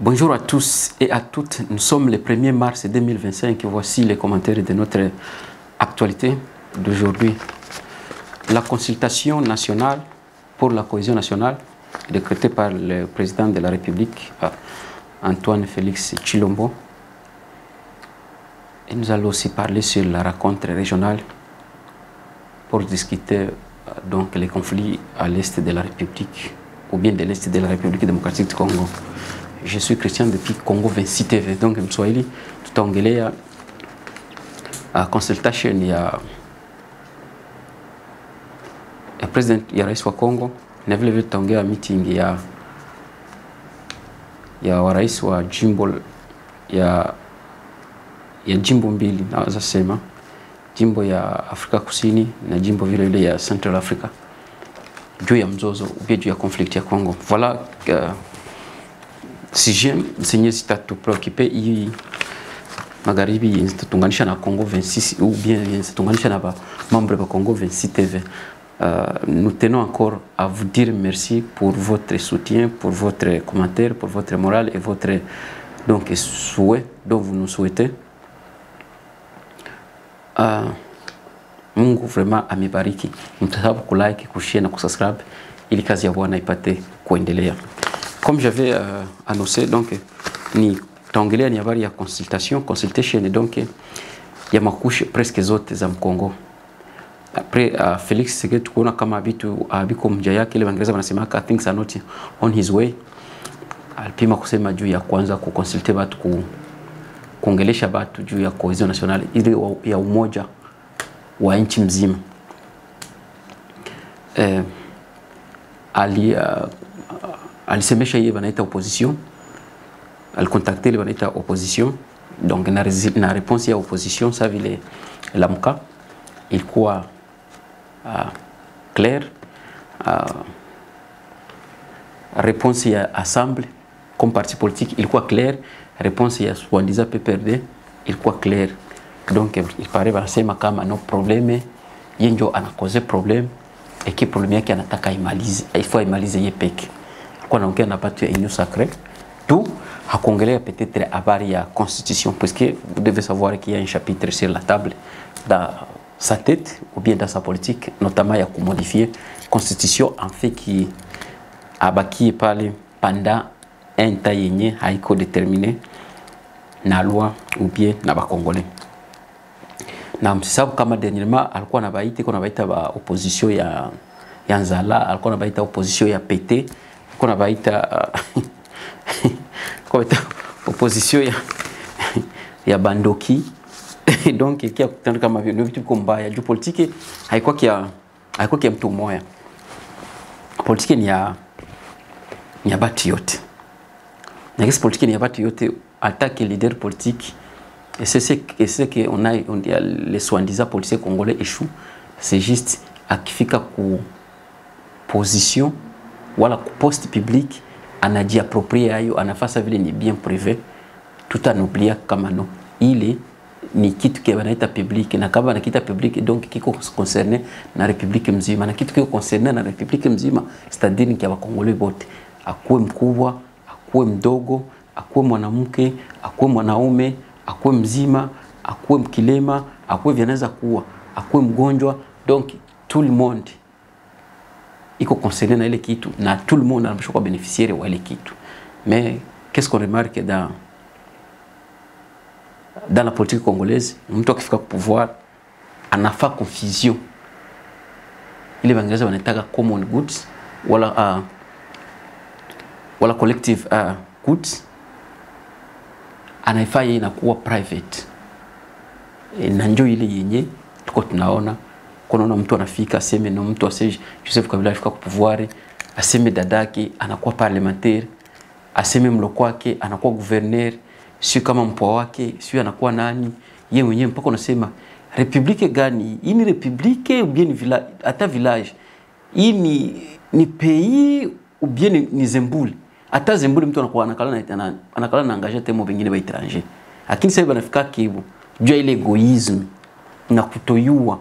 Bonjour à tous et à toutes. Nous sommes le 1er mars 2025 et voici les commentaires de notre actualité d'aujourd'hui. La consultation nationale pour la cohésion nationale décrétée par le président de la République, Antoine Félix Tshilombo. Et nous allons aussi parler sur la rencontre régionale pour discuter donc les conflits à l'est de la République ou bien de l'est de la République démocratique du Congo. Je suis Christian depuis Congo 26 TV, donc Mswahili tutaongelea consultation ya president ya rais wa Congo na vile vile tutaongea meeting ya rais wa jimbo ya jimbo mbili, naweza sema jimbo ya Afrika Kusini na jimbo vile vile ya Central Africa juu ya mzozo ubia juu ya conflict ya Congo. Voilà sujet zenye zitatupreoccupe hii magharibi zitatunganisha na Congo 26 ou bien zitatunganisha na membre ba Congo 26 TV. Nous tenons encore à vous dire merci pour votre soutien, pour votre commentaire, pour votre morale et votre donc souhait dont vous nous souhaitez. Mungu vraiment amebariki. Mtasahau kulike, kushare na kusubscribe ili kazi ya Bwana ipate kuendelea. Comme j'avais annoncé, donc ni taongelea ni habari ya consultation donc ya makushe presque zote za Mkongo. Après Felix Tshisekedi tukuona kama vitu biko mja yake ile Waingereza wanasema things are not on his way. Alipima kusema juu ya kwanza kuconsulter watu kuongelesha watu juu ya cohesion nationale ile ya umoja wa nchi mzima. Alisemesha yeye banaita opposition, alicontacter le banaita opposition, donc na réponse ya opposition ça vile lamuka ilikuwa clair. Réponse ya assemblée comme parti politique ilikuwa clair, réponse ya soi-disant PPRD ilikuwa clair. Donc il paraît wanasema kama no problème yenjo anakoze problème et que problème yake anataka imalize, il faut imalize yeye peke. Kwa naongea na batu ya Union Sacrée tout hakuongelea peut-être habari ya constitution parce que vous devez savoir qu'il y a un chapitre sur la table dans sa tête ou bien dans sa politique, notamment ya kumodifier constitution en fait qui abaki pale pendant un temps yenye haiko déterminé na loi ou bien na ba Congolais. Na msisabu kama dernièrement alikuwa na baita kuna baita ba opposition ya Nzala, alikuwa na baita opposition ya PT, kuna baita opposition ya Bandoki. Donc il y a tant kama vitu kombaya juu politique haikuwa kia mtu mmoja. Politique ni ya batu yote. Na kesi politique ni ya batu yote, attaque leader politique. Et c'est ce que on dit les soi-disant policiers congolais échouent, c'est juste akifika ku position wala ku poste public anajiapproprier ayo, anafasa vile ni bien privé, tout en oubliant kama no ile ni kitu kia banaita public, na kama na kita public donc kiko concerné na république mzima, na kitu kiko concerné na république mzima, c'est-à-dire ni kia bakongolais bote, akuwe mkubwa, akuwe mdogo, akuwe mwanamke, akuwe mwanaume, akuwe mzima, akuwe mkilema, akuwe vyanaweza kuwa, akuwe mgonjwa, donc tout le monde iko concerné na ile kitu, na tout le monde anapaswa kuwa bénéficiaire wa ile kitu. Mais qu'est-ce qu'on remarque dans la politique congolaise? Mtu akifika kwa pouvoir anafa confusion ile Waingereza wanataka common goods wala collective goods, anaifanya inakuwa private. Na njoo ile yenye tuko tunaona kunaona mtu anafika aseme no mtu aseme Joseph Kabila afika kwa pouvoir, aseme dadake anakuwa parlementaire, aseme mloko wake anakuwa gouverneur, sio kama mpwa wake sio anakuwa nani yeye mwenyewe, mpaka unasema republique gani hii? Ni republique ou bien village? Hata village hii ni pays ou bien ni zembule? Hata zembule mtu anakuwa anakala na engagé temo bengine ba étranger, lakini sasa banafika kibu jua ile egoisme na kutoyua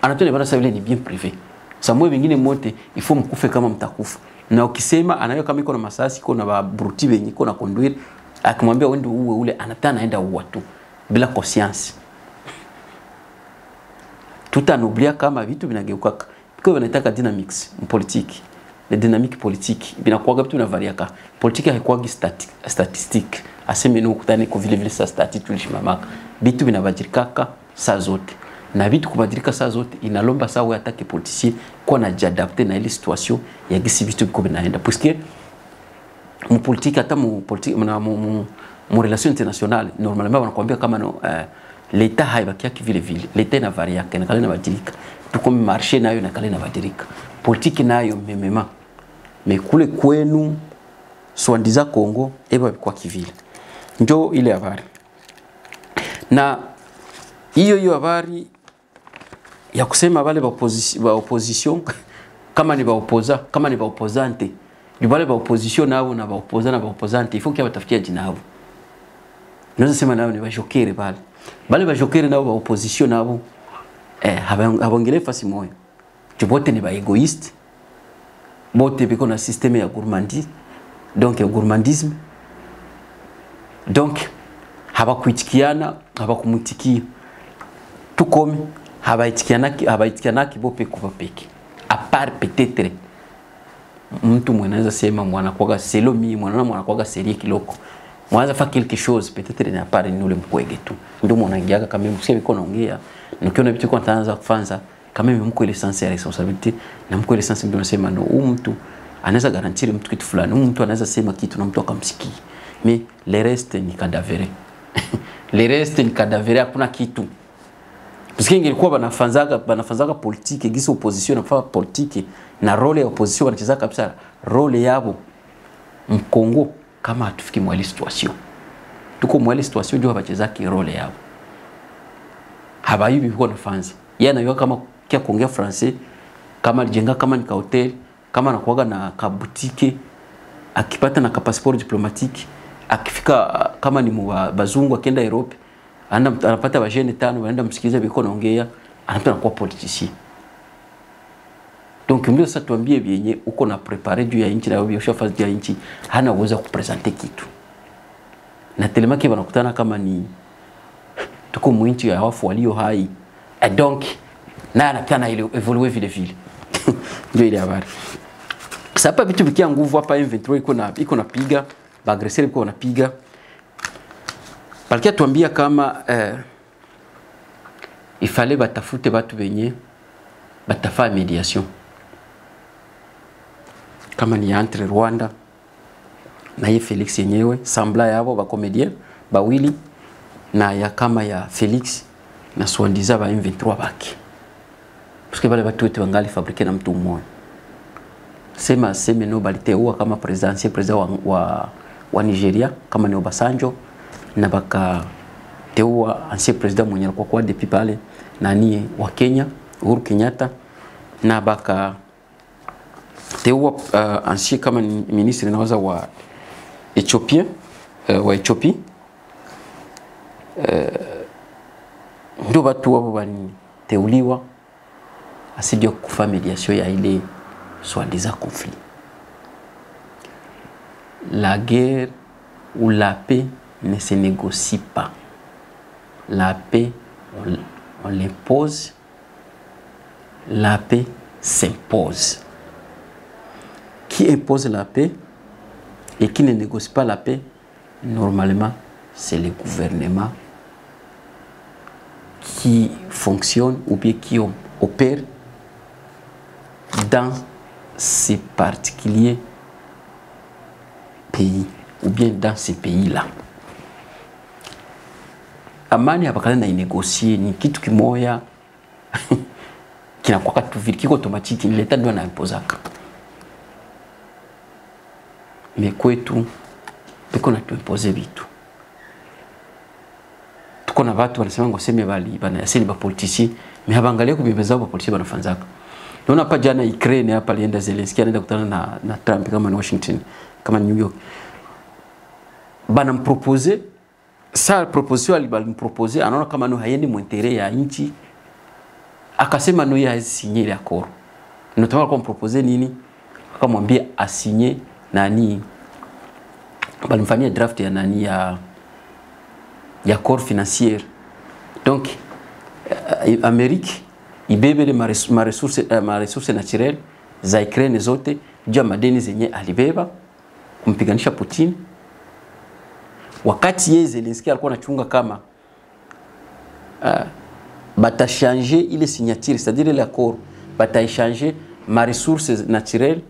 anatole bana savile ni bien privé. Samwe bengine mote il faut mkufe kama mtakufa, na ukisema anayo kama iko na masasi iko na ba bruti benye iko na conduire akimwambia wewe ndio uwe ule, anataka naenda uwa tu bila conscience. Tutanublia kama vitu vinageuka kwa wanataka dynamics politiki. Le dynamique politique binakuwa vitu vinavariaka. Politique haikuwa statistique. Aseme no kutane ko vile vile sa statistique tulishimamaka. Vitu vinabadilika saa zote. Na vitu kubadilika saa zote inalomba saa wewe atake politicien kwa na jadapter na ile situation ya gisi vitu biko binaenda. Puisque mu politique hata mu politique mu relation internationale normalement wanakuambia kama no l'État haibaki vile vile. L'État inavariaka na kale inabadilika. Tuko marché nayo na kale inabadilika. Politique nayo memema. Mekule kwenu Swandiza Kongo eba kwa kivile. Ndio ile habari. Na hiyo habari ya kusema wale ba opposition kama ni ba opposante, ni wale ba opposition nao na ba opposant na ba opposante, il faut qu'il batafikia jina hao. Naweza sema nao ni ba jokere pale. Bale ba jokere nao ba opposition nao habongele fasi moyo. Bote ni ba egoiste. Bote biko na systeme ya gourmandise. Donc gourmandisme. Donc habakuitikiana, habakumutikia. Tukome habaitikiana kibope kwa peke. A part peut-être mtu mwanaweza sema mwana kwaga selomi, mwana kwaga serie kiloko. Mwanaweza fa quelque chose peut-être na part ni ule mkwege tu. Ndio mwanangiaga kama msikia biko naongea. Nikiona vitu kwa taanza kufanza kama mko ile sense ya responsabilité na mko ile sense ndio nasema no mtu anaweza garantir mtu kitu fulani, mtu anaweza sema kitu na mtu akamsikia. Mais le reste ni cadavre. Le reste ni cadavre, hakuna kitu. Parce que ingekuwa banafanzaga politique, gisi opposition na fa politique na role ya opposition wanacheza kabisa role yabo mkongo kama hatufiki mwa ile situation. Tuko mwa ile situation ndio bacheza ki role yabo. Habayibi biko nafanza. Yana yo kama kia kuongea français, kama alijenga kama ni ka hotel, kama anakuaga na ka boutique, akipata na ka passeport diplomatique, akifika kama ni bazungu akienda Europe, anapata bajene 5 wanaenda msikiliza biko naongea, anapata kuwa politicien. Donc mbio sasa tuambie vyenye uko na prepare juu ya inchi na wewe ushafazi juu ya inchi, hana uwezo kupresenter kitu. Na telemaki wanakutana kama ni tuko mwinchi ya wafu walio hai. Donc na anapana ile evolue vile vile. Ndio ile habari. Sasa hapa vitu vikia nguvu hapa M23 iko na piga, ba aggresseur iko na piga. Balkia tuambia kama ifale batafute batu benye batafa mediation. Kama ni entre Rwanda na ye Felix yenyewe, sambla yabo ba comedian bawili na ya kama ya Felix na Swandiza ba M23 baki. Parce que bale batu wetu wangali fabrique na mtu mmoja. Sema no baliteua kama president wa Nigeria kama ni Obasanjo na baka teua ancien president mwenye alikuwa kwa depuis pale nani wa Kenya Uhuru Kenyatta na baka teua ancien kama ministre nawaza wa Ethiopia wa Ethiopia ndio watu wao bani teuliwa asidio kufa mediation ya ile soi-disant conflit. La guerre ou la paix ne se négocie pas. La paix, on l'impose. La paix s'impose. Qui impose la paix et qui ne négocie pas la paix, normalement, c'est le gouvernement qui fonctionne ou bien qui opère dans ces particuliers pays ou bien dans ces pays-là. Amani hapakana na inégocier ni kitu kimoya kinakuwa katuvili kiko automatique ni leta ndio anaimposaka. Mais kwetu biko na tuimposer vitu. Tuko na watu wanasema ngoseme bana yasini ba politiciens mais habangalia kubibeza ba politiciens banafanzaka. Naona hapa jana Ukraine hapa alienda Zelensky anaenda kukutana na Trump kama ni Washington kama New York. Bana mproposer sa proposition alibalimproposer anaona kama no hayendi muintere ya nchi. Akasema no yeye asigner ile accord. Notama kwa proposer nini? Akamwambia asigner nani balimfanyia draft ya nani ya corps financier. Donc Amerique ibebele ma ressources naturelles za Ukraine zote juu madeni zenye alibeba kumpiganisha Putin. Wakati yeye Zelensky alikuwa anachunga kama bata changer ile signature, c'est-à-dire l'accord, bata changer ma ressources naturelles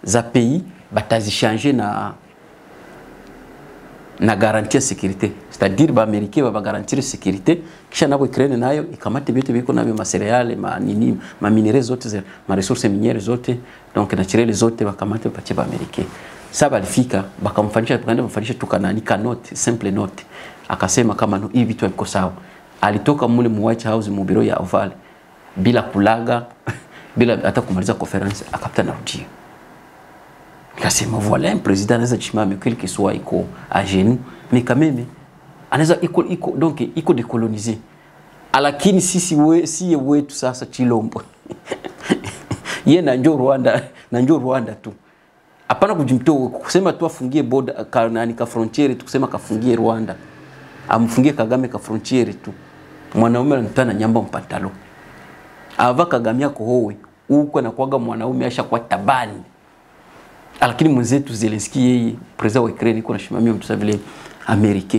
za pays, bata changer na garantie ya sécurité, c'est-à-dire ba américain ba garantir sécurité, kisha nabo Ukraine nayo ikamate vitu biko navyo masereale ma minerais zote ma ressources minières zote donc naturelles zote bakamate bapatie ba américain. Sasa balifika bakamfanyisha tukaenda kumfanyisha tukanani ka note, simple note, akasema kama no hivi vitu viko sawa. Alitoka mule mu White House mu biro ya Oval bila kulaga bila hata kumaliza conference akapita na rudia. Nikasema voilà un président anaweza chimame quel que soit iko à genoux mais quand même anaweza iko donc iko décoloniser. Lakini sisi si wetu sasa Chilombo. Yeye na njoo Rwanda tu. Hapana kujimtoa kusema tu afungie border nani ka frontiere tu kusema kafungie Rwanda. Amfungie Kagame ka frontiere tu. Mwanaume anatana nyamba mpantalo. Ava Kagame yako howe uko na kuaga mwanaume asha kwa tabani. Lakini mwenzetu Zelensky yeye president wa Ukraine iko na shimamia mtu vile Amerika.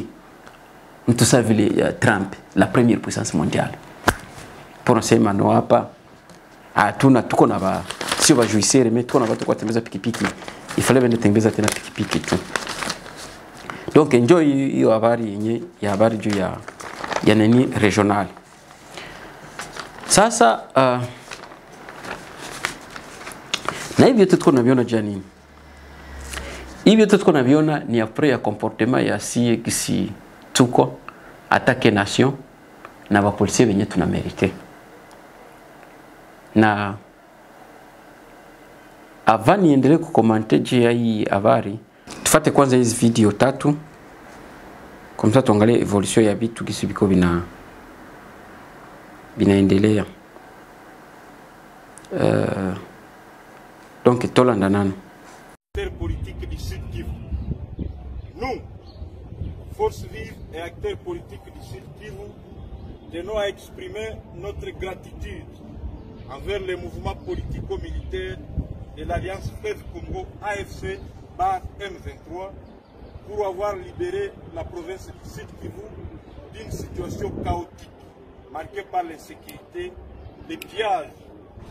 Mtu vile Trump, la première puissance mondiale. Pour sema no hapa hatuna tuko na ba sio ba juisere mais tuko na watu kwa tembeza pikipiki. Ifale bende tembeza tena pikipiki tu. Donc enjoy hiyo habari yenye ya habari juu ya nini regional. Sasa na hivyo tuko naviona jani. Hivyo tuko naviona ni après ya comportement ya kisi tuko attaque nation na ba policier wenye tunamerite. Na avant niendelee kukomante juu ya hii habari, tufate kwanza hizi video tatu. Comme ça tuangalie evolution ya vitu kisi biko binaendelea. Donc tolanda nano. Politique du Sud Kivu. Nous, forces vives et acteurs politiques du Sud Kivu, tenons à exprimer notre gratitude envers les mouvements politico-militaires de l'Alliance Fleuve Congo AFC par M23 pour avoir libéré la province du Sud Kivu d'une situation chaotique marquée par l'insécurité, les pillages,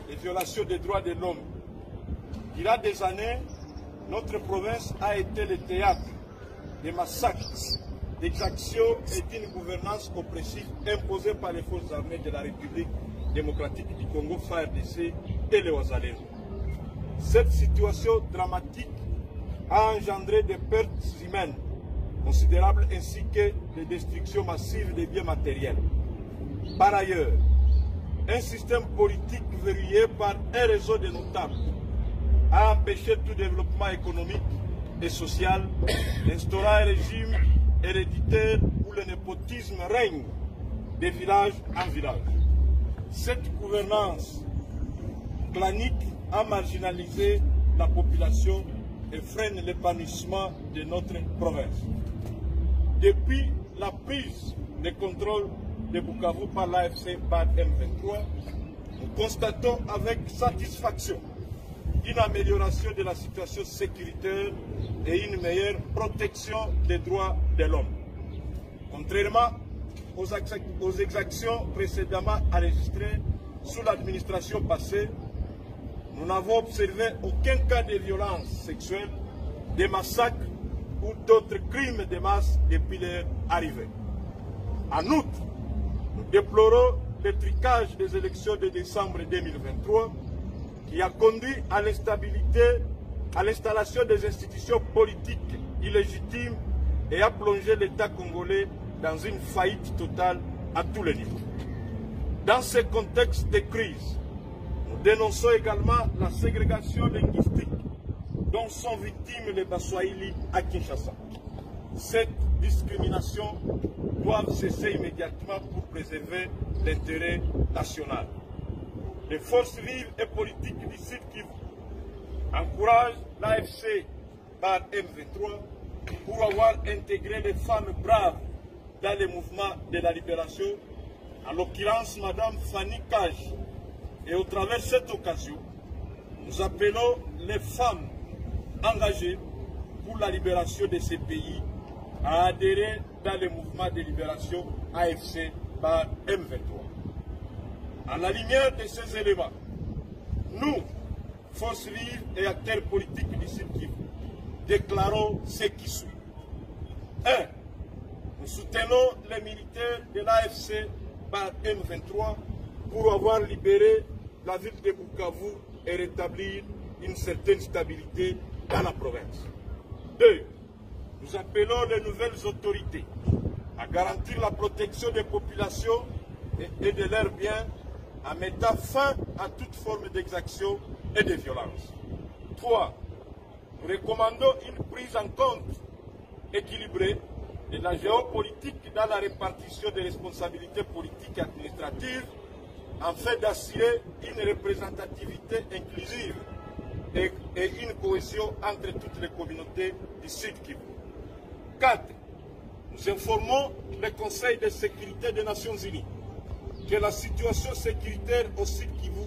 les violations des droits de l'homme. Il y a des années, notre province a été le théâtre de massacres, d'exactions et d'une gouvernance oppressive imposée par les forces armées de la République démocratique du Congo, FARDC et les Wazalendo. Cette situation dramatique a engendré des pertes humaines considérables ainsi que des destructions massives des biens matériels. Par ailleurs, un système politique verrouillé par un réseau de notables a empêché tout développement économique et social, instaurant un régime héréditaire où le népotisme règne de village en village. Cette gouvernance clanique a marginalisé la population et freine l'épanouissement de notre province. Depuis la prise de contrôle de Bukavu par l'AFC par M23, nous constatons avec satisfaction une amélioration de la situation sécuritaire et une meilleure protection des droits de l'homme. Contrairement aux exactions précédemment enregistrées sous l'administration passée, nous n'avons observé aucun cas de violence sexuelle, de massacres ou d'autres crimes de masse depuis leur arrivée. En outre, nous déplorons le trucage des élections de décembre 2023 qui a conduit à l'instabilité, à l'installation des institutions politiques illégitimes et a plongé l'État congolais dans une faillite totale à tous les niveaux. Dans ce contexte de crise, nous dénonçons également la ségrégation linguistique dont sont victimes les Baswahili à Kinshasa. Cette discrimination doit cesser immédiatement pour préserver l'intérêt national. Les forces vives et politiques du Sud Kivu encouragent l'AFC par M23 pour avoir intégré les femmes braves dans les mouvements de la libération, en l'occurrence Madame Fanny Cage. Et au travers de cette occasion, nous appelons les femmes engagées pour la libération de ces pays à adhérer dans le mouvement de libération AFC par M23. À la lumière de ces éléments, nous, forces vives et acteurs politiques du Sud Kivu, déclarons ce qui suit. 1. Nous soutenons les militaires de l'AFC par M23 pour avoir libéré la ville de Bukavu et rétablir une certaine stabilité dans la province. 2. Nous appelons les nouvelles autorités à garantir la protection des populations et de leurs biens en mettant fin à toute forme d'exaction et de violence. 3. Nous recommandons une prise en compte équilibrée de la géopolitique dans la répartition des responsabilités politiques et administratives afin d'assurer une représentativité inclusive et une cohésion entre toutes les communautés du Sud Kivu. 4. Nous informons le Conseil de sécurité des Nations Unies que la situation sécuritaire au Sud Kivu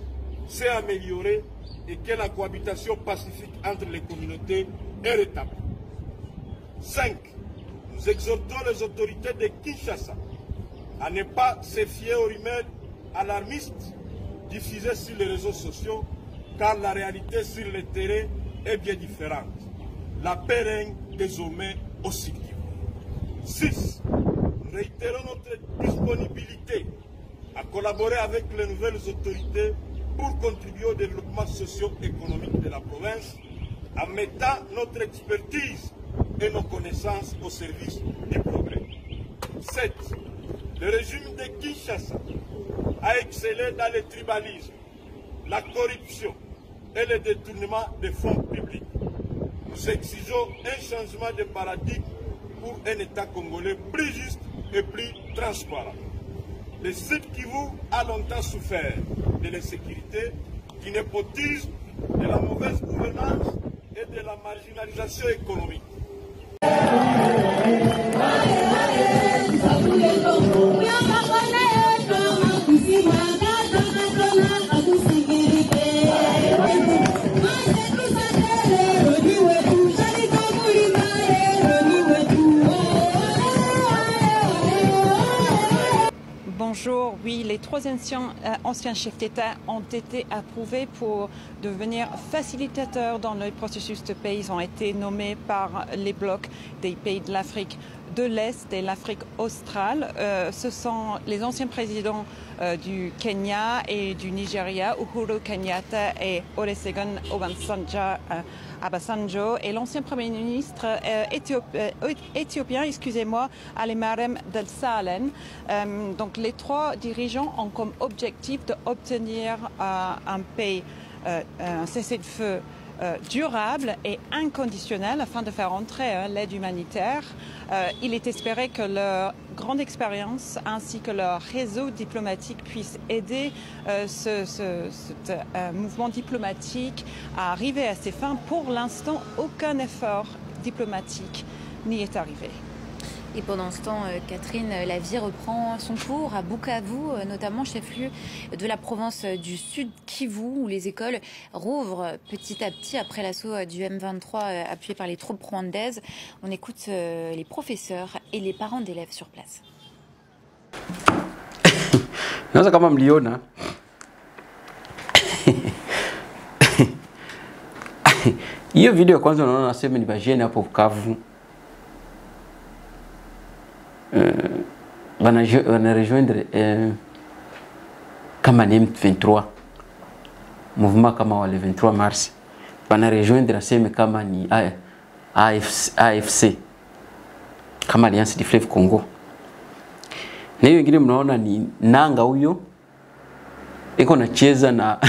s'est améliorée et que la cohabitation pacifique entre les communautés est rétablie. 5. Nous exhortons les autorités de Kinshasa à ne pas se fier aux rumeurs alarmistes diffusées sur les réseaux sociaux, car la réalité sur le terrain est bien différente. La paix règne désormais au Sud Kivu. 6. Nous réitérons notre disponibilité à collaborer avec les nouvelles autorités pour contribuer au développement socio-économique de la province en mettant notre expertise et nos connaissances au service du progrès. 7. Le régime de Kinshasa a excellé dans le tribalisme, la corruption et le détournement des fonds publics. Nous exigeons un changement de paradigme pour un État congolais plus juste et plus transparent. Le Sud Kivu a longtemps souffert de l'insécurité, du népotisme, de la mauvaise gouvernance et de la marginalisation économique. Bonjour, oui, les trois anciens chefs d'État ont été approuvés pour devenir facilitateurs dans le processus de paix. Ils ont été nommés par les blocs des pays de l'Afrique de l'Est et l'Afrique australe. Ce sont les anciens présidents du Kenya et du Nigeria, Uhuru Kenyatta et Olusegun Obasanjo, et l'ancien Premier ministre éthiopien, Hailemariam Desalegn. Donc les trois dirigeants ont comme objectif d'obtenir un cessez-le-feu durable et inconditionnel afin de faire entrer l'aide humanitaire. Il est espéré que leur grande expérience ainsi que leur réseau diplomatique puissent aider ce mouvement diplomatique à arriver à ses fins. Pour l'instant, aucun effort diplomatique n'y est arrivé. Et pendant ce temps, Catherine, la vie reprend son cours à Bukavu, notamment chef-lieu de la province du Sud Kivu, où les écoles rouvrent petit à petit après l'assaut du M23 appuyé par les troupes rwandaises. On écoute les professeurs et les parents d'élèves sur place. Naanza kama mliona hiyo video kwanza, unaona nasema ni bajeni hapo Bukavu wana rejoindre kama ni M23 mouvement kama wale 23 mars wana rejoindre aseme kama ni AFC kama Alliance du Fleuve Congo. Na hiyo wengine mnaona ni nanga huyo iko nacheza na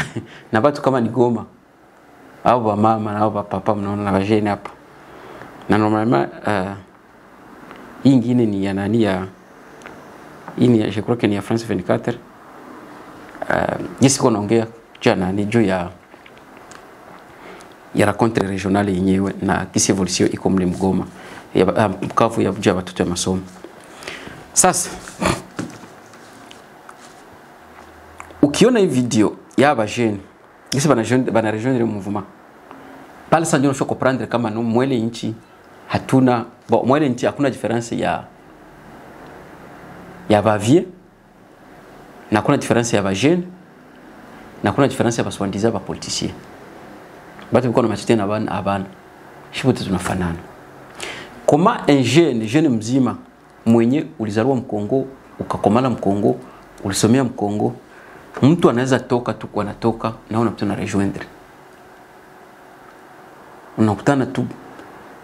na watu kama ni Goma au ba mama na au ba papa, mnaona na bajeni hapa. Na normalement hii ingine ni ya nani ya hii ni je crois que ni ya France 24. Jinsi konaongea jana ni juu ya rencontre régionale yenyewe na kisi evolution iko mle Mgoma. ya Bukavu ya buja watoto ya masomo. Sasa ukiona hii video ya ba jeune kisi bana rejoindre mouvement pale sasa ndio unashoka comprendre kama no mwele nchi hatuna mwele nchi hakuna difference ya bavie na kuna difference ya ba jeune na kuna difference ya baswandiza ba politicien batu biko na matete na abana shibote tunafanana koma un jeune mzima mwenye ulizaliwa Mkongo ukakomala Mkongo ulisomea Mkongo mtu anaweza toka tu kwa natoka na unapita rejoindre unakutana tu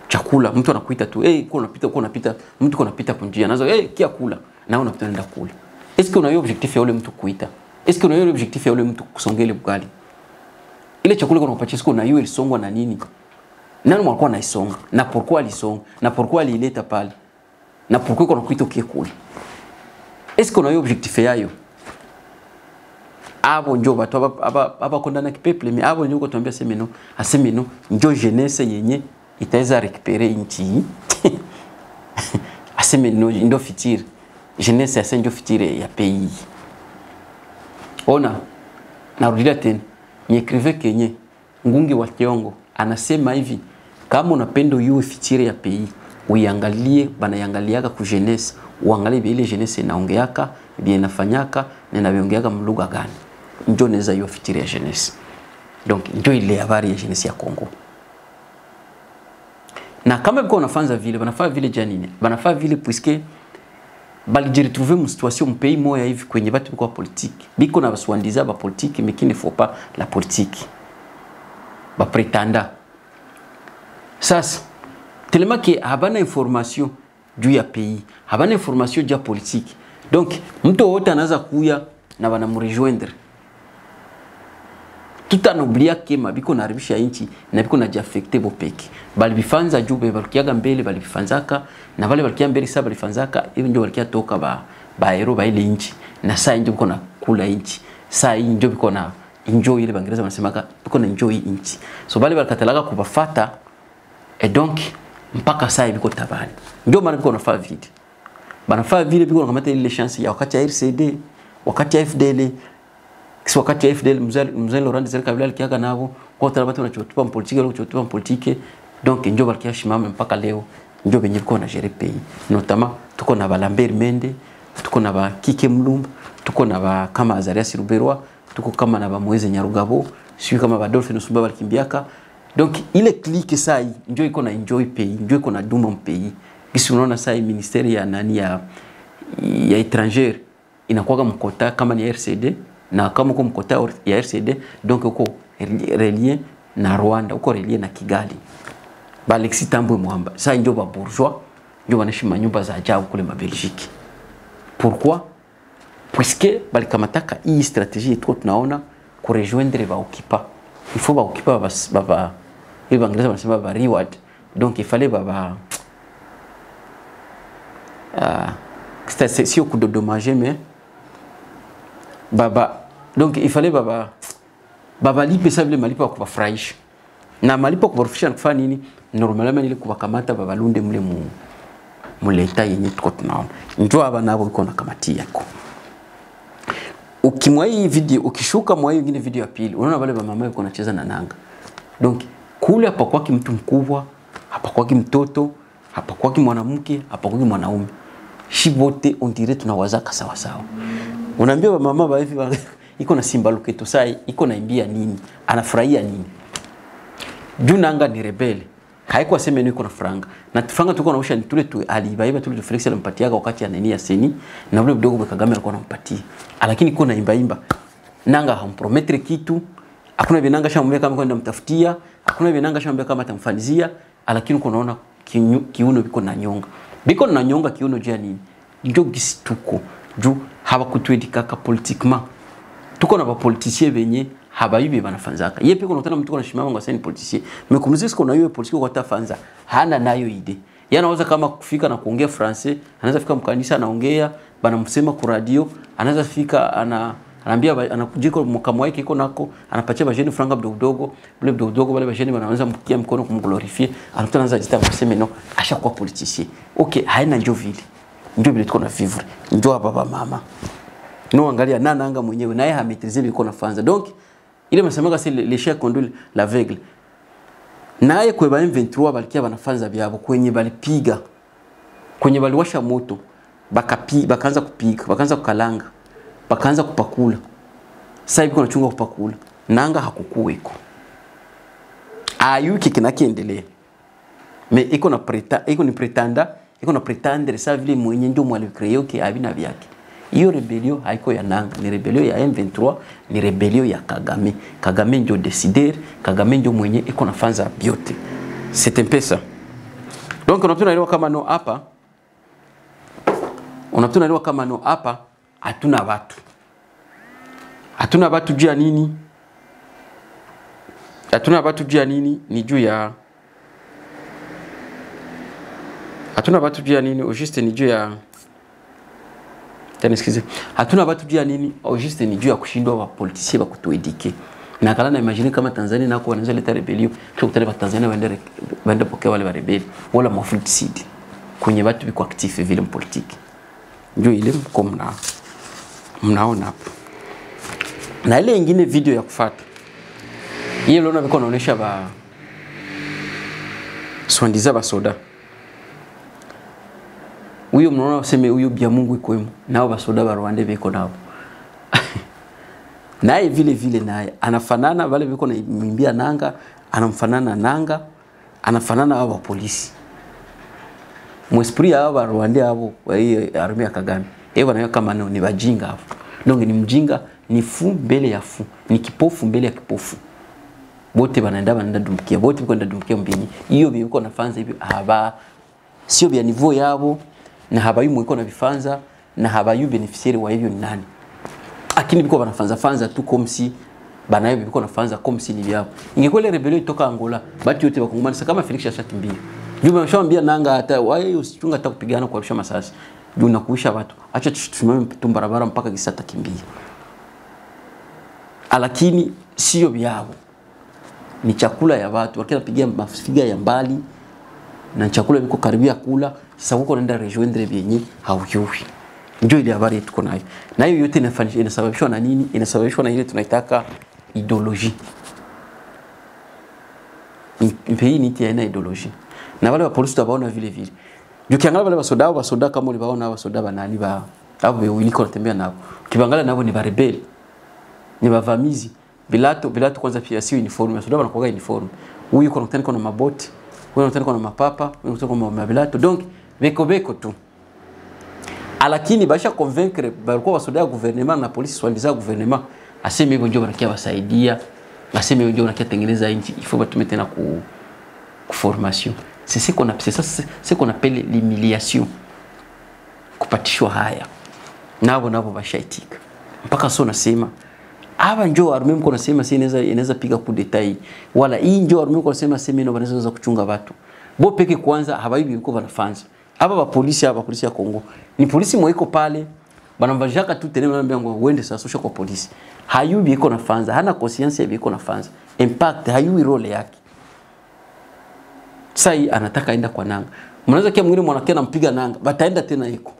chakula mtu anakuita tu uko unapita mtu uko unapita punjia nazo kia kula na unapita nenda kula est-ce que una hiyo objectif ya ule mtu kuita est-ce que una hiyo objectif ya ule mtu kusongele bugali ile chakula kuna upachi siku na hiyo ilisongwa na nini nani mlikuwa naisonga na pourquoi alisonga na pourquoi alileta pale na pourquoi kuna kuita kia kula est-ce que una hiyo objectif yayo abo njo batu aba kondana kipeple mais abo njo ko tuambia semeno njo jeunesse yenye itaweza récupérer inchi asemeno ndo fitir jeunesse ya njo fitire ya pays ona narudia tena ni écrivain kenye Ngungi wa Kiongo anasema hivi kama unapenda uwe fitire ya pays uiangalie banaiangaliaka ku jeunesse uangalie ile jeunesse inaongeaka bien inafanyaka na inaongeaka mlugha gani ndio neza hiyo fitiri ya jeunesse donc ndio ile habari ya jeunesse ya Kongo na kama biko unafanza vile banafanya vile janine banafanya vile puisque balijiretrouver mu situation mu pays moya hivi kwenye batu kwa politique biko na baswandiza ba politique mais qui ne faut pas la politique ba pretenda sasa tellement que habana information juu ya pays habana information juu ya politique donc mtu wote anaanza kuya na bana mrejoindre tout en oubliant que mabiko na haribisha inchi na biko na jaffecte bo peki bali bifanza jube balikiaga mbele bali bifanzaka na wale balikia mbele sasa balifanzaka hivi ndio balikia toka ba hero ba ile inchi na saa ndio biko na kula inchi saa hii ndio biko na enjoy ile bangereza wanasemaka biko na enjoy inchi so bali balikatalaga kubafata et donc mpaka saa biko tabani ndio maana biko nafaa vile banafaa vile biko nakamata ile chance ya wakati ya RCD wakati ya FDL kisi wakati ya FDL mzee Laurent Desire Kabila alikiaga nabo kwa sababu watu wanachotupa mpolitike leo kuchotupa mpolitike donc ndio balikia shimama mpaka leo ndio benye biko na gérer pays notamment tuko na ba Lambert Mende tuko na ba Kike Mlumba tuko na ba kama Azarias Ruberwa tuko kama na ba Moise Nyarugabo sio kama ba Dolphin Usumba balikimbiaka donc ile clique sai ndio iko na enjoy pays ndio iko na duma pays kisi unaona sai ministeri ya nani ya étranger inakuwa mkota kama ni RCD na kama uko mkota ya RCD donc uko relié na Rwanda uko relié na Kigali Alexis Tambwe Mwamba sasa ndio ba bourgeois ndio wanaishi manyumba za ajabu kule ma Belgique pourquoi puisque balikamataka hii stratégie yetu tunaona ku rejoindre ba okipa il faut ba okipa baba hivi Anglais wanasema ba reward donc il fallait baba c'était si au coup de dommager mais baba donc il fallait baba lipe sable malipo kwa kufurahisha na malipo kwa kufurahisha kufanya nini normalement ile kuwakamata baba lunde mle muleta yenye tuko tunaona njoo aba nabo biko na kamati yako ukimwa hii video ukishuka mwa hiyo nyingine video ya pili unaona wale mama wako wanacheza na nanga donc kule hapa kwa mtu mkubwa hapa kwa mtoto hapa kwa mwanamke hapa kwa mwanaume shibote on dirait tunawazaka sawa sawa unaambia mama ba hivi iko na simba luketo sai iko na imbia nini anafurahia nini juu nanga ni rebele haikuwa sema iko na franga na franga tuko naosha ni tule tu alibaiba tule Felix alimpatia wakati anania seni na vile mdogo Kagame alikuwa anampatia lakini iko na imba nanga hamprometre kitu hakuna binanga shamwambia kama kwenda mtafutia hakuna binanga shamwambia kama atamfanizia lakini uko naona kiuno biko na nyonga kiuno jia nini ndio gisi tuko juu habakutuedikaka politiquement tuko na ba politiciens benye habayubi banafanzaka yepe kuna tena mtu anashimama ngasa ni politicien mais comme sisi kuna yeye politicien kwa tafanza hana nayo ide yanaweza kama kufika na kuongea français anaweza fika mkanisa anaongea banamsema ku radio anaweza fika Anambia anakujiko mkamo wake iko nako, anapatia bajeni franga mdogo mdogo wale bajeni wanaanza mkia mkono kumglorifie, anaanza jita kusema no, ashakuwa politicien. Okay, haina njoo vile tuko na vivre. Njoo baba mama. No angalia nanga mwenyewe naye hametrize liko na fanza. Donc ile msemaga c'est l'échec conduit l'aveugle. Naye kwa ba M23 balikia banafanza byabo kwenye balipiga. Kwenye baliwasha moto, bakaanza kupiga, bakaanza kukalanga. Bakaanza kupakula. Sasa hivi kuna chunga kupakula. Nanga hakukuweko. Ayuki kinakiendelea. Me iko ni pretendre ça vile mwenye ndio mwalikreo ki abina vyake. Hiyo rebellion haiko ya nanga, ni rebellion ya M23, ni rebellion ya Kagame. Kagame ndio décider, Kagame ndio mwenye iko nafanza biote. C'est un peu ça. Donc unapotuna kama no hapa. Unapotuna kama no hapa. Hatuna watu. Hatuna watu juu ya nini? Hatuna watu juu ya nini? Ni juu ya hatuna watu juu ya nini? Au juste ni juu ya excusez. Hatuna watu juu ya nini? Au juste ni juu ya kushindwa wa politiciens wa kutuedike. Na kala na imagine kama Tanzania nako wanaweza leta rebellion, kisha kutana wa Tanzania waende pokea wale wa rebeli wala mafruit kwenye watu biko active vile mpolitiki. Ndio ile mkomna mnaona hapo. Na ile nyingine video ya kufuata. Hiyo leo nabiko naonesha ba Swandiza ba soda. Huyo mnaona useme huyo bia Mungu iko yemo. Nao ba soda ba Rwanda biko nao. Naye vile naye anafanana wale biko na mwimbia nanga, anamfanana nanga, anafanana hao polisi. Mwesprit hao ba Rwanda hao wa hiyo army ya Kagame. Ewa nayo kama ni bajinga hapo. Donc ni mjinga, ni fu mbele ya fu, ni kipofu mbele ya kipofu. Bote banaenda dumkia, bote biko ndadumkia mbinyi. Hiyo biko nafanza hivi haba sio bya niveau yabo na haba yu mwiko na bifanza na haba yu beneficiaire wa hivyo ni nani. Lakini biko banafanza tu comme si banayo biko nafanza comme si ni byabo. Ingekuwa ile rebellion itoka Angola, bati yote bakongomani kama Felix ashatimbia. Juma mshambia nanga hata wao usichunga hata kupigana kwa rusha masasi. Juu nakuisha watu. Acha tusimame barabara mpaka kisata kimbia. Lakini sio byabo. Ni chakula ya watu. Wakila pigia mafiga ya mbali na chakula biko karibia kula, sasa huko naenda rejoindre vyenye haujui. Ndio ile habari tuko nayo. Na hiyo yote inasababishwa na nini? Inasababishwa na ile tunaitaka ideology. Mpei ni tia ideology. Na wale wa polisi tabaona vile. Ukiangalia wale wasoda kama ulibaona wasoda banani ba abo bewiliko natembea nao. Kibangalia nabo ni barebeli. Ni bavamizi. Bilato kwanza pia si uniform. Wasoda wanakuwa uniform. Huyu yuko nakutana kwa maboti, huyu nakutana kwa mapapa, huyu nakutana kwa mabilato. Donc beko tu. Lakini basha convaincre balikuwa wasoda ya gouvernement na polisi swandiza gouvernement aseme hivyo ndio wanakia wasaidia. Aseme hivyo ndio wanakia tengeneza nchi. Il faut batume tena ku formation. C'est ce qu'on appelle l'humiliation. Kupatishwa haya. Nabo bashaitika. Mpaka sio nasema aba njoo arme mko nasema si inaweza piga coup d'etat wala hii njoo arme mko nasema sema ino banaweza kuchunga watu. Bo peke kwanza habaibi biko banafanza. Aba polisi ya Kongo. Ni polisi mwiko pale banamvajaka tu tena anambia ngo uende sasa sosha kwa polisi. Hayubi iko nafanza, hana conscience ya iko nafanza. Impact hayui role yake. Sai anataka aenda kwa nanga. Mnaweza kia mwingine mwanake anampiga nanga, bataenda tena iko.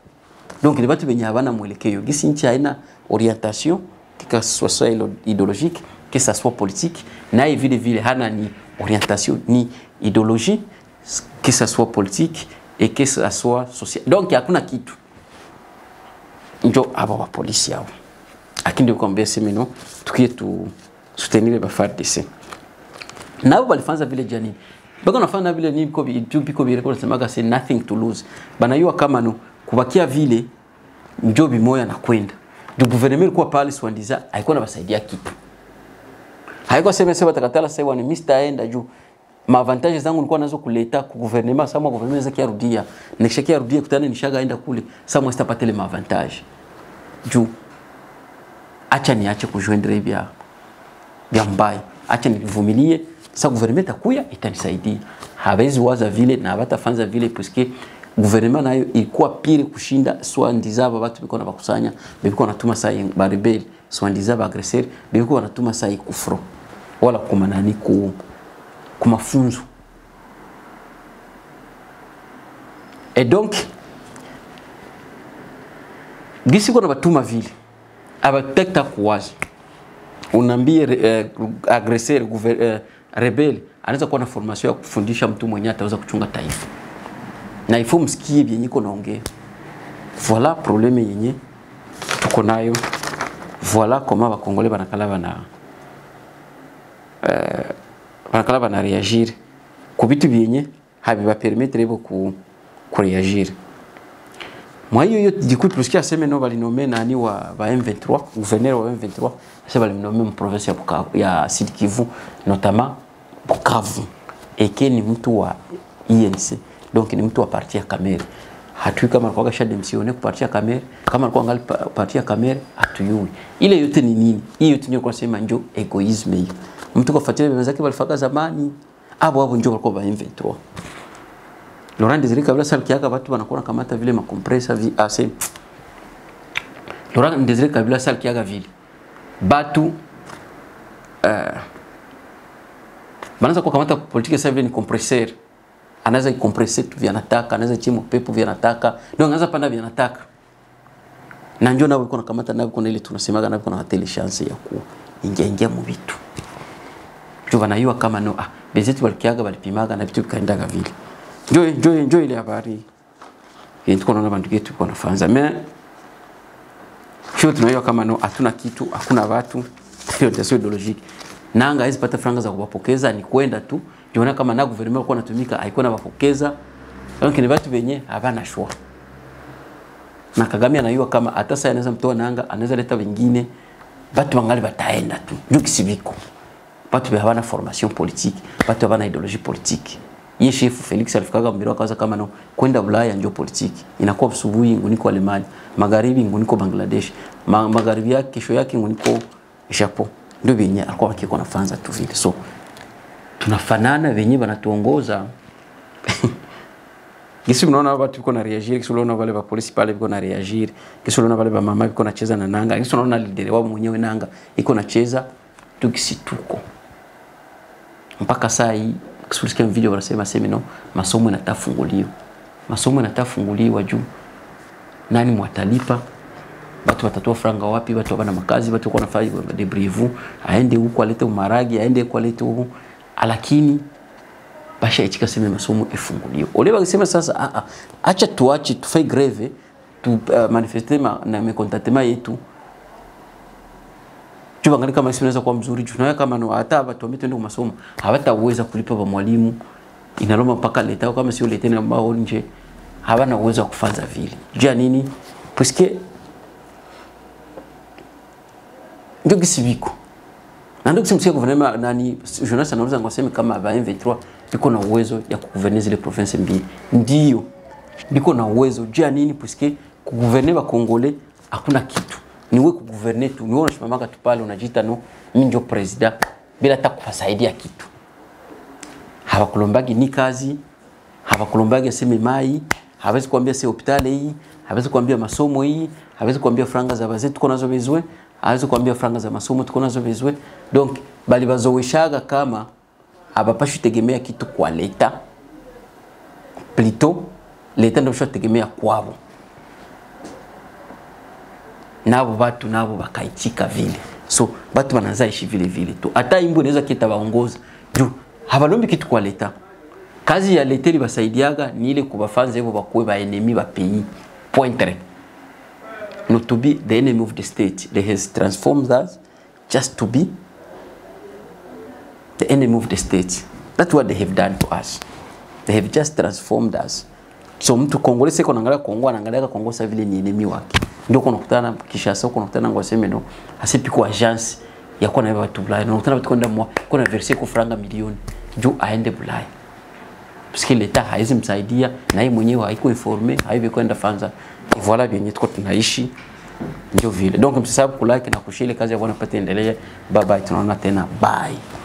Donc ni watu wenye habana mwelekeo. Gisi nchi haina orientation, que ce soit idéologique, que ça soit politique, na vile hana ni orientation ni idéologie, que ça soit politique et que ça soit social. Donc hakuna kitu. Njo aba wa polisi yao. Akindi kuambia semeno tukie tu soutenir ba FARDC. Nabo balifanza vile jani. Bako nafanya vile ni biko biko semaga c'est nothing to lose. Banayua kama no kubakia vile njobi moya na kwenda. Du gouvernement kwa pale swandiza haikuwa na basaidia kitu. Haikuwa sema takatala sasa ni Mr. Enda juu ma avantages zangu nilikuwa nazo kuleta ku gouvernement sama gouvernement zake yarudia. Nikishakia rudia kutana nishaga enda kule sama sitapatele ma avantage. Juu acha niache kujoindre bia mbaya. Acha nivumilie. Sasa gouvernement takuya itanisaidia. Hawezi waza vile na hawatafanza vile puisque gouvernement nayo ilikuwa pire kushinda swandiza watu biko na bakusanya biko natuma saa ba rebel soi-disant ba agresseur biko wanatuma sai kufro wala kumanani ku mafunzo. Et donc gisi kuna batuma vile abatekta kuwazi unaambie agresseur rebelle anaweza kuwa na formation ya kufundisha mtu mwenyewe ataweza kuchunga taifa na ifo msikie vyenye iko naongea. Voilà problème yenye tuko nayo. Voilà comment ba Congolais banakala bana réagir ku bitu vyenye habiba permettre bo ku réagir. Moi hiyo du coup tusikia sema no balinome nani wa M23, gouverneur wa M23 sasa balinome mu province ya Bukavu ya Sud Kivu notamment Bukavu eke ni mtu wa INC, donc ni mtu wa parti ya Kamere. Hatui kama alikuwa kasha demisione kupartia Kamere, kama alikuwa angali partia Kamere hatuyui. Ile yote ni nini? Hiyo yote ndio kusema njo egoisme hiyo. Mtu kufuatilia baba zake walifaka zamani, abo njo walikuwa ba M23. Laurent Désiré Kabila Salkiaka watu wanakuwa kamata vile makompressor AC. Laurent Désiré Kabila Salkiaka vile batu banaanza kukamata politique sasa vile ni compresseur. Anaweza ikompresse tu vya nataka, anaweza chimo pepo vya nataka, ndio anaanza panda vya nataka. Na njoo nao kuna kamata nao kuna ile tunasemaga nao kuna hoteli chance ya kuingia mu vitu. Ndio wanaiwa kama no bezetu walikiaga walipimaga na vitu kaendaga vile. Njoo ile habari. Yenye tunaona bandu yetu kwa nafanza. Mais sio tunaiwa kama no hatuna kitu, hakuna watu. Hiyo ndio ideologique. Nanga hizi pata franga za kuwapokeza ni kwenda tu. Jiona kama na gouvernement kwa natumika haikuwa na wapokeza. Donc ni watu wenye havana shwa. Na Kagame anayua kama hata sasa anaweza mtoa nanga, anaweza leta wengine. Watu wangali wataenda tu. Ndio kisibiko. Watu havana formation politique, watu havana ideologie politique. Yeye chef Felix alifikaga mbiro akaanza kama no kwenda Ulaya ndio politique. Inakuwa asubuhi nguniko Alemania, magharibi nguniko Bangladesh, magharibi yake kesho yake nguniko Japan. Ndio venye alikuwa akiko nafanza tu vile. So tunafanana venye banatuongoza. Kisi unaona watu biko na reagir, kisi unaona wale wa polisi pale biko na reagir, kisi unaona wale wa mama biko na cheza na nanga, kisi unaona leader wao mwenyewe nanga iko na cheza tukisituko. Mpaka saa hii kusikia video wanasema no masomo yanatafunguliwa. Masomo yanatafunguliwa juu nani mwatalipa? Watu watatoa franga wapi? Watu wana makazi, watu kwa nafanya debrivu, aende huko alete umaragi, aende huko alete huko. Lakini basha ichika sema masomo ifunguliwe. Ole wakisema sasa acha tuache tufai greve tu manifeste na mekontatema yetu. Chuba ngali kama inaweza kuwa mzuri juu kama no hata watu wametenda masomo hawataweza kulipa ba mwalimu, inaloma mpaka leta kama sio leta na ambao nje hawana uwezo wa kufanza vile. Jua nini? Puisque ndio kisibiko. Na ndio kisimsikia gouvernement nani journalist anauliza ngoseme kama ba M23 biko na uwezo ya kugouverner zile province mbili. Ndio. Biko na uwezo. Jua nini? Puisque kugouverner ba Congolais hakuna kitu. Ni wewe kugouverner tu. Ni wewe unashimamaka tu pale unajiita no mimi ndio president bila hata kufasaidia kitu. Hawakulombagi ni kazi, hawakulombagi aseme mai, hawezi kuambia si hospitali hii, hawezi kuambia masomo hii, hawezi kuambia franga za bazetu tuko nazo bezwe, hawezi kuambia franga za masomo tuko nazo bezwe. Donc bali bazowishaga kama abapashi tegemea kitu kwa leta. Plutôt leta ndio shotegemea kwao. Nabo watu nabo bakaichika vile. So watu wanaanza ishi vile vile tu. Hata imbo inaweza kita waongoza. Juu habalombi kitu kwa leta. Kazi ya leta libasaidiaga ni ile kubafanza hivyo bakuwe ba enemy ba pays. Pointre. Not to be the enemy of the state. They has transformed us just to be the enemy of the state. That's what they have done to us. They have just transformed us. So mtu Kongole seko naangalia Kongo anaangalia Kongo sasa vile ni enemy wake. Ndio kunakutana Kinshasa kunakutana ngoseme no asipi kwa agence ya kwa na watu Bulaya unakutana watu kwenda mwa kuna verser kwa franga milioni juu aende Bulaya. Parce que l'État haizi msaidia na yeye mwenyewe haiko informé haivi kwenda fanza. Voilà bien tuko tunaishi ndio vile. Donc msisabu kulike na kushile kazi ya bwana pate endelea. Bye bye tunaona tena bye.